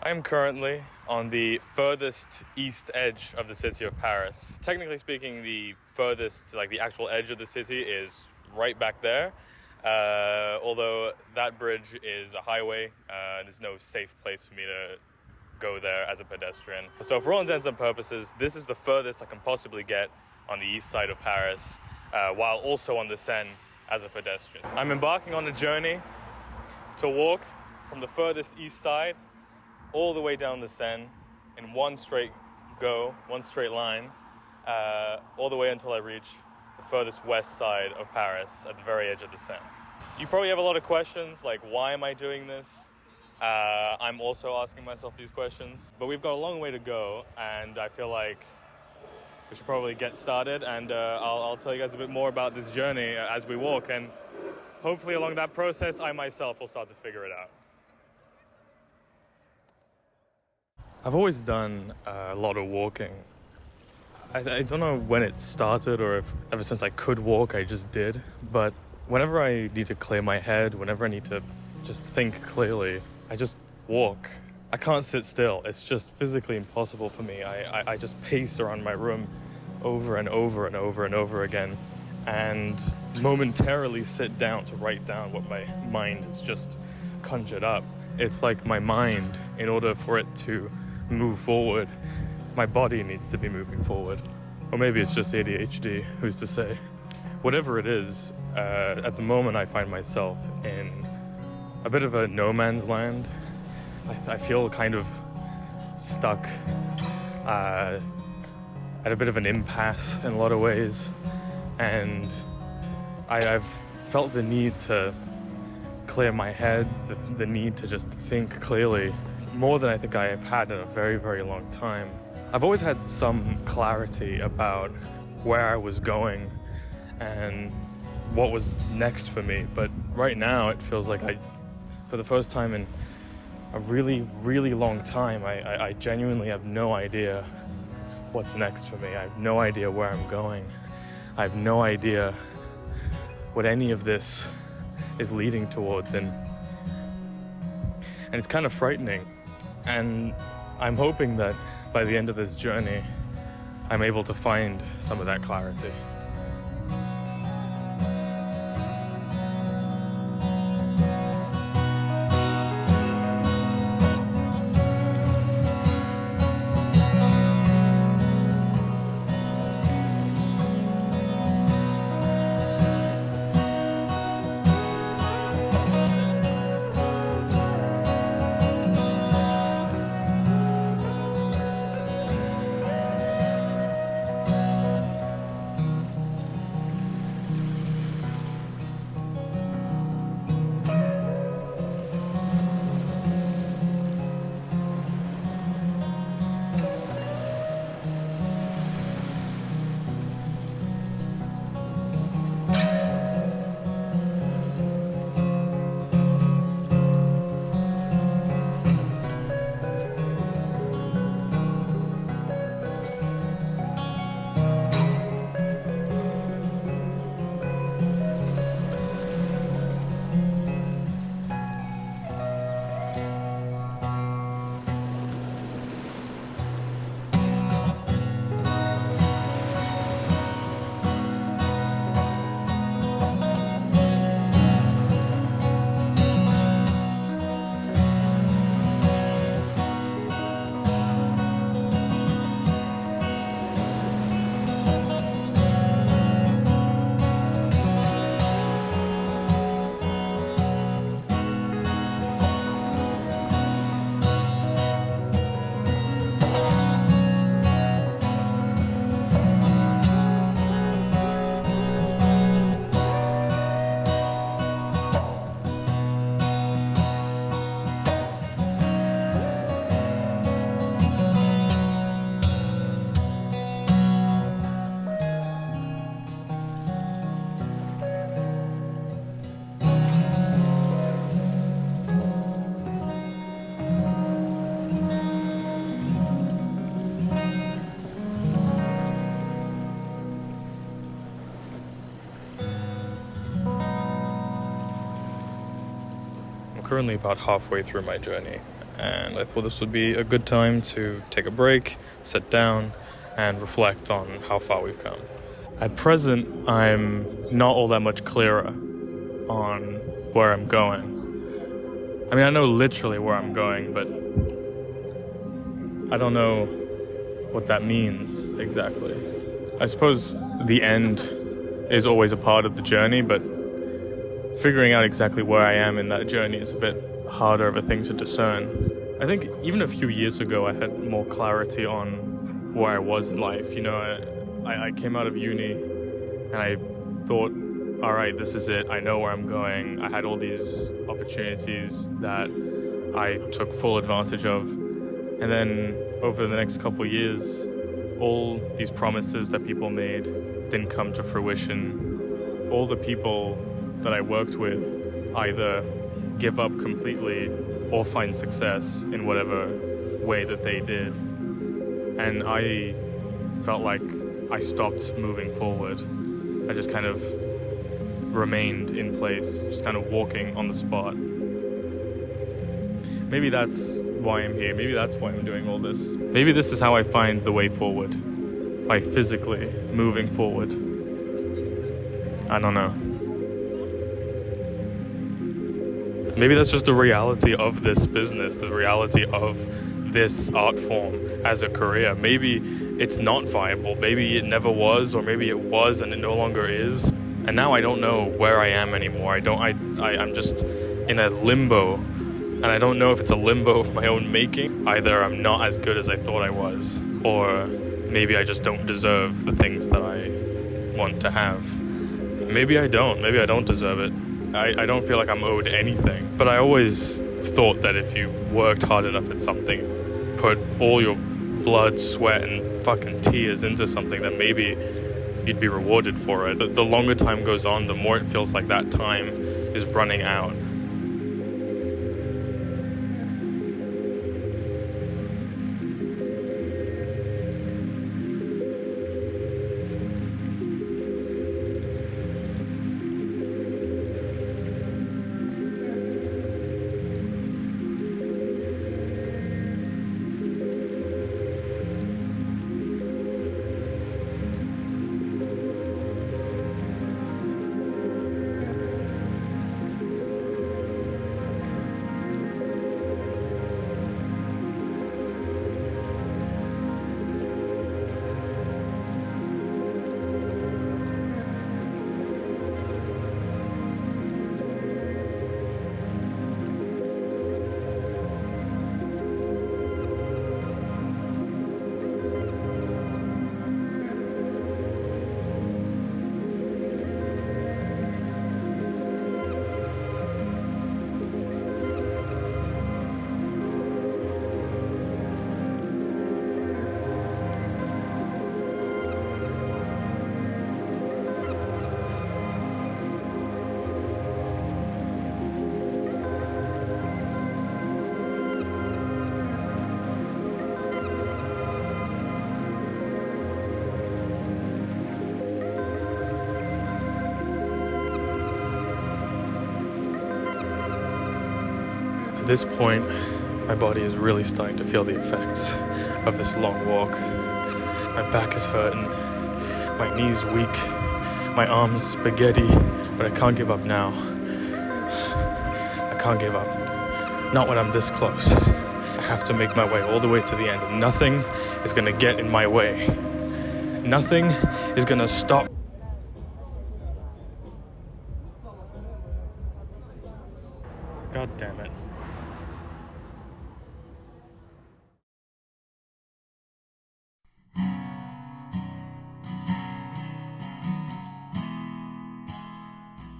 I am currently on the furthest east edge of the city of Paris. Technically speaking, the furthest, like the actual edge of the city is right back there. Although that bridge is a highway, there's no safe place for me to go there as a pedestrian. So for all intents and purposes, this is the furthest I can possibly get on the east side of Paris, while also on the Seine as a pedestrian. I'm embarking on a journey to walk from the furthest east side all the way down the Seine in one straight line, all the way until I reach the furthest west side of Paris at the very edge of the Seine. You probably have a lot of questions, like why am I doing this? I'm also asking myself these questions, but we've got a long way to go, and I feel like we should probably get started, and I'll tell you guys a bit more about this journey as we walk, and hopefully along that process, I myself will start to figure it out. I've always done a lot of walking. I don't know when it started or if ever since I could walk, I just did. But whenever I need to clear my head, whenever I need to just think clearly, I just walk. I can't sit still. It's just physically impossible for me. I just pace around my room over and over and over and over again, and momentarily sit down to write down what my mind has just conjured up. It's like my mind, in order for it to move forward, my body needs to be moving forward. Or maybe it's just ADHD, who's to say? Whatever it is, at the moment I find myself in a bit of a no man's land. I feel kind of stuck at a bit of an impasse in a lot of ways, and I've felt the need to clear my head, the need to just think clearly, more than I think I have had in a very, very long time. I've always had some clarity about where I was going and what was next for me, but right now it feels like for the first time in a really, really long time, I genuinely have no idea what's next for me. I have no idea where I'm going. I have no idea what any of this is leading towards, and it's kind of frightening. And I'm hoping that by the end of this journey, I'm able to find some of that clarity. Currently about halfway through my journey, and I thought this would be a good time to take a break, sit down, and reflect on how far we've come. At present, I'm not all that much clearer on where I'm going. I mean, I know literally where I'm going, but I don't know what that means exactly. I suppose the end is always a part of the journey, but figuring out exactly where I am in that journey is a bit harder of a thing to discern. I think even a few years ago, I had more clarity on where I was in life. You know, I came out of uni and I thought, all right, this is it. I know where I'm going. I had all these opportunities that I took full advantage of. And then over the next couple of years, all these promises that people made didn't come to fruition. All the people that I worked with either give up completely or find success in whatever way that they did. And I felt like I stopped moving forward. I just kind of remained in place, just kind of walking on the spot. Maybe that's why I'm here. Maybe that's why I'm doing all this. Maybe this is how I find the way forward, by physically moving forward. I don't know. Maybe that's just the reality of this business, the reality of this art form as a career. Maybe it's not viable. Maybe it never was, or maybe it was and it no longer is. And now I don't know where I am anymore. I'm just in a limbo, and I don't know if it's a limbo of my own making. Either I'm not as good as I thought I was, or maybe I just don't deserve the things that I want to have. Maybe I don't deserve it. I don't feel like I'm owed anything. But I always thought that if you worked hard enough at something, put all your blood, sweat, and fucking tears into something, then maybe you'd be rewarded for it. The longer time goes on, the more it feels like that time is running out. At this point, my body is really starting to feel the effects of this long walk. My back is hurting, my knees weak, my arms spaghetti, but I can't give up now. I can't give up. Not when I'm this close. I have to make my way all the way to the end, and nothing is gonna get in my way. Nothing is gonna stop. God damn it.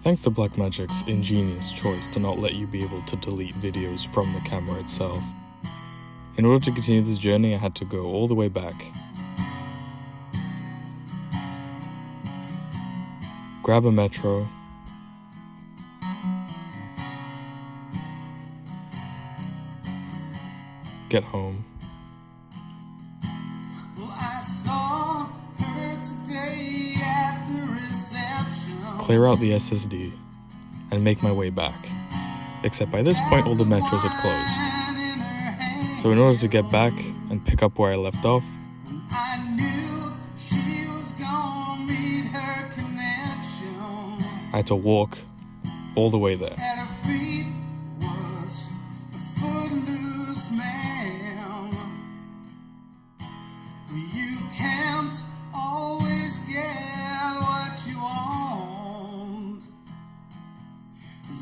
Thanks to Blackmagic's ingenious choice to not let you be able to delete videos from the camera itself. In order to continue this journey, I had to go all the way back. Grab a metro. Get home. Clear out the SSD, and make my way back. Except by this point all the metros had closed. So in order to get back and pick up where I left off, I knew she was gonna meet her connection. I had to walk all the way there. At her feet was a footloose man. You can't always get what you want.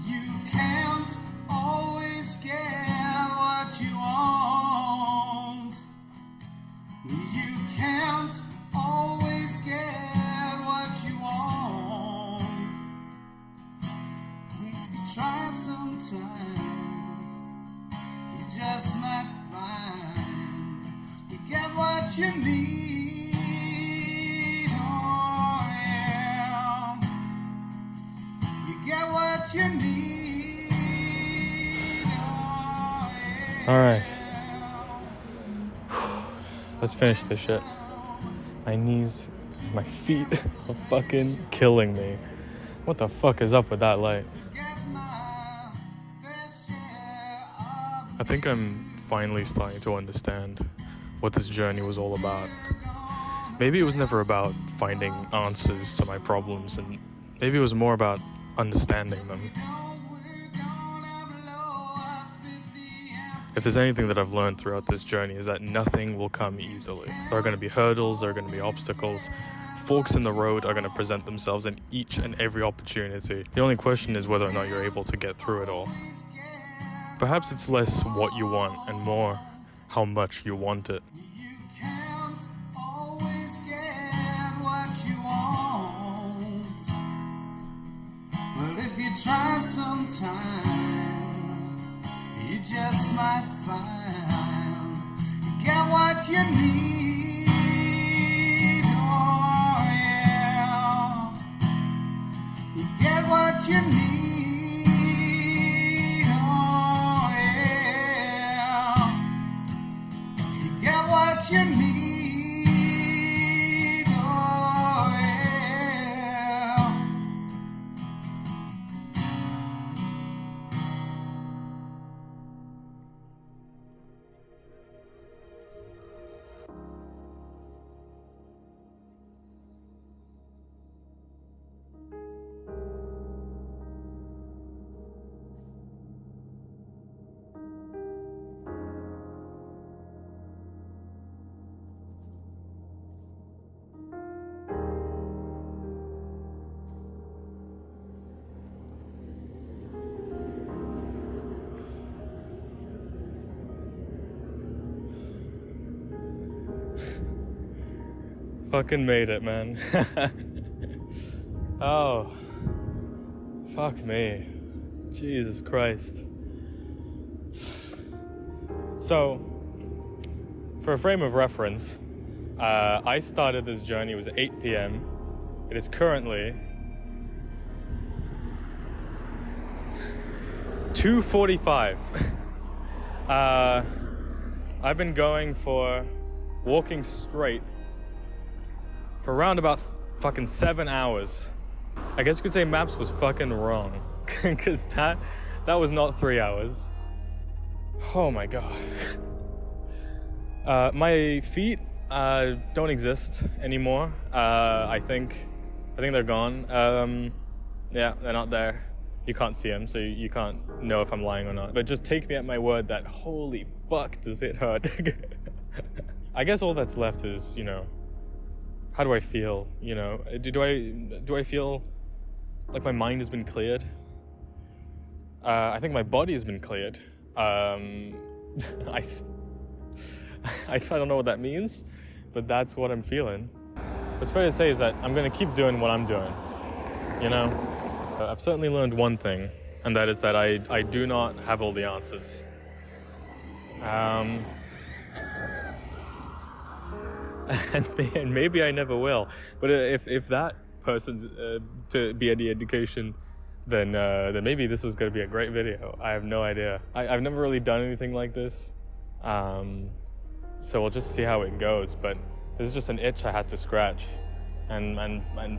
You can't always get what you want. You can't always get what you want. If you try sometimes, you just might find you get what you need. Oh yeah, you get what you need. Oh yeah. All right. Let's finish this shit. My knees, my feet are fucking killing me. What the fuck is up with that light? I think I'm finally starting to understand what this journey was all about. Maybe it was never about finding answers to my problems, and maybe it was more about understanding them. If there's anything that I've learned throughout this journey, is that nothing will come easily. There are going to be hurdles, there are going to be obstacles. Forks in the road are going to present themselves in each and every opportunity. The only question is whether or not you're able to get through it all. Perhaps it's less what you want and more how much you want it. You can't always get what you want. But if you try sometime, you just might find you get what you need. Oh yeah, you get what you need. Oh yeah, you get what you need. Oh yeah. Fucking made it, man. Oh, fuck me. Jesus Christ. So, for a frame of reference, I started this journey, it was 8 p.m. It is currently 2:45. I've been going for walking straight for around about fucking 7 hours. I guess you could say Maps was fucking wrong, because that was not 3 hours. Oh my god. My feet don't exist anymore. I think they're gone. Yeah, they're not there. You can't see them, so you can't know if I'm lying or not. But just take me at my word that holy fuck does it hurt. I guess all that's left is, how do I feel? Do I feel like my mind has been cleared? I think my body has been cleared. I don't know what that means, but that's what I'm feeling. What's fair to say is that I'm gonna keep doing what I'm doing. I've certainly learned one thing, and that is that I do not have all the answers. And maybe I never will. But if that person's to be any indication, then maybe this is going to be a great video. I have no idea. I've never really done anything like this, so we'll just see how it goes. But this is just an itch I had to scratch, and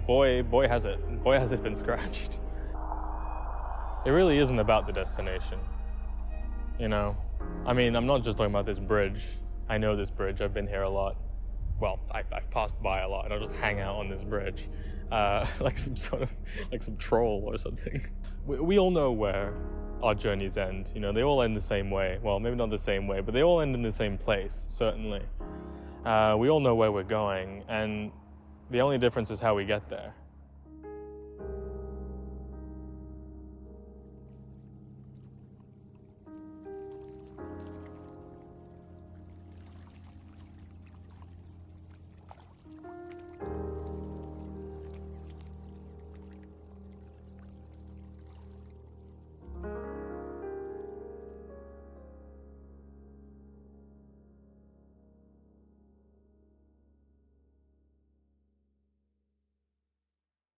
boy has it been scratched. It really isn't about the destination, I mean, I'm not just talking about this bridge. I know this bridge. I've been here a lot. Well, I've passed by a lot, and I'll just hang out on this bridge, like some troll or something. We all know where our journeys end. You know, they all end the same way. Well, maybe not the same way, but they all end in the same place, certainly. We all know where we're going, and the only difference is how we get there.